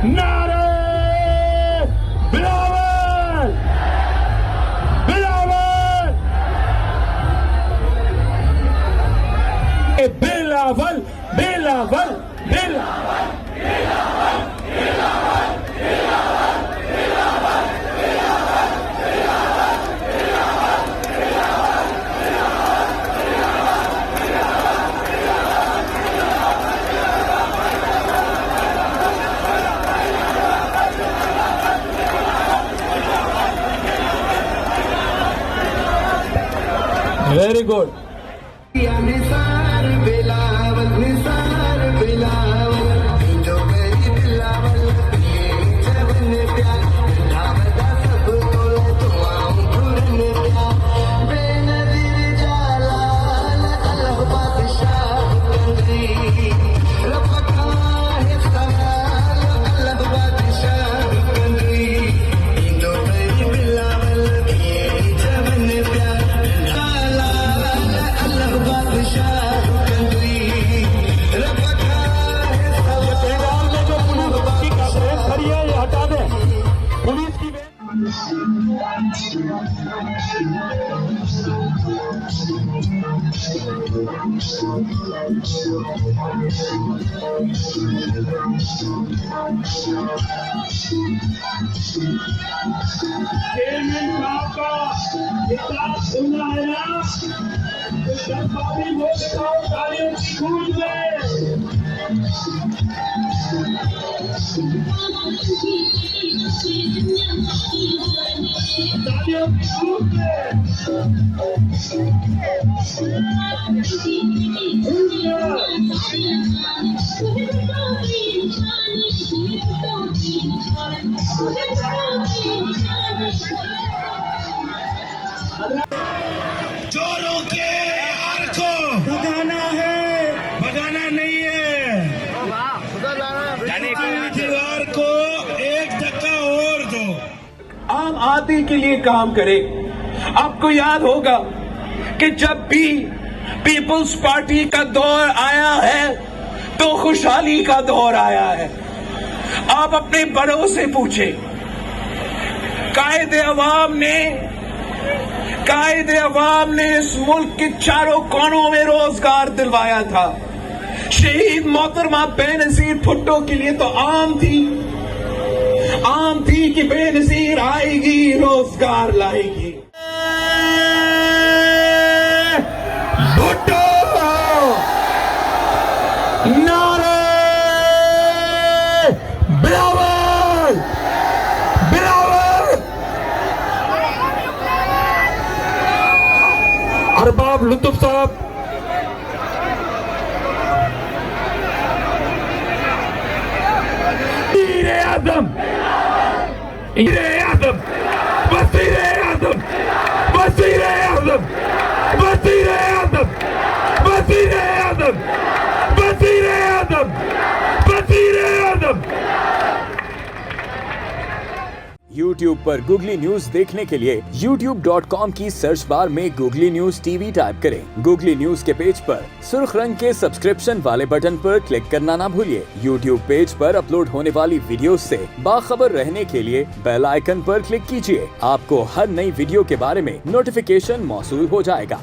नारे Bilawal, Bilawal, Bilawal, Bilawal, Bilawal, very good. Nisar Bilawal, Nisar Bilawal, जो मेरी बिलावल, ये जवन प्यार, नावदा सब तोल तुआम खुरन प्यार, बेनजीर जालाल, अल्लाह बादशाह कंदी, रफ़का है सवाल, अल्लाह बादशाह कंदी, जो मेरी बिलावल, ये जवन प्यार, चेयरमैन साहब का इतना सुनना है ना, तो सरकारी वोट दिखाओ तालियों की गूंज में। तालियों की गूंज में। चोरों के हार को भगाना है, भगाना नहीं है। दीवार को एक धक्का और दो। आम आदमी के लिए काम करें। आपको याद होगा कि जब भी पीपल्स पार्टी का दौर आया है तो खुशहाली का दौर आया है। आप अपने बड़ों से पूछें, कायदे अवाम ने इस मुल्क के चारों कोनों में रोजगार दिलवाया था। शहीद मोहतरमा बेनजीर भुट्टो के लिए तो आम थी कि बेनजीर आएगी, रोजगार लाएगी। भुट्टो नारे बिलावल, बिलावल। अरबाब लुत्फ साहब, वज़ीर आज़म, वज़ीर आज़म, वज़ीर आज़म, वज़ीर आज़म, वज़ीर आज़म, वज़ीर आज़म, वज़ीर आज़म, वज़ीर आज़म। YouTube पर गूगली न्यूज देखने के लिए youtube.com की सर्च बार में गूगली न्यूज टीवी टाइप करें। गूगली न्यूज के पेज पर सुर्ख रंग के सब्सक्रिप्शन वाले बटन पर क्लिक करना ना भूलिए। YouTube पेज पर अपलोड होने वाली वीडियोस से बाखबर रहने के लिए बेल आइकन पर क्लिक कीजिए। आपको हर नई वीडियो के बारे में नोटिफिकेशन मौसूल हो जाएगा।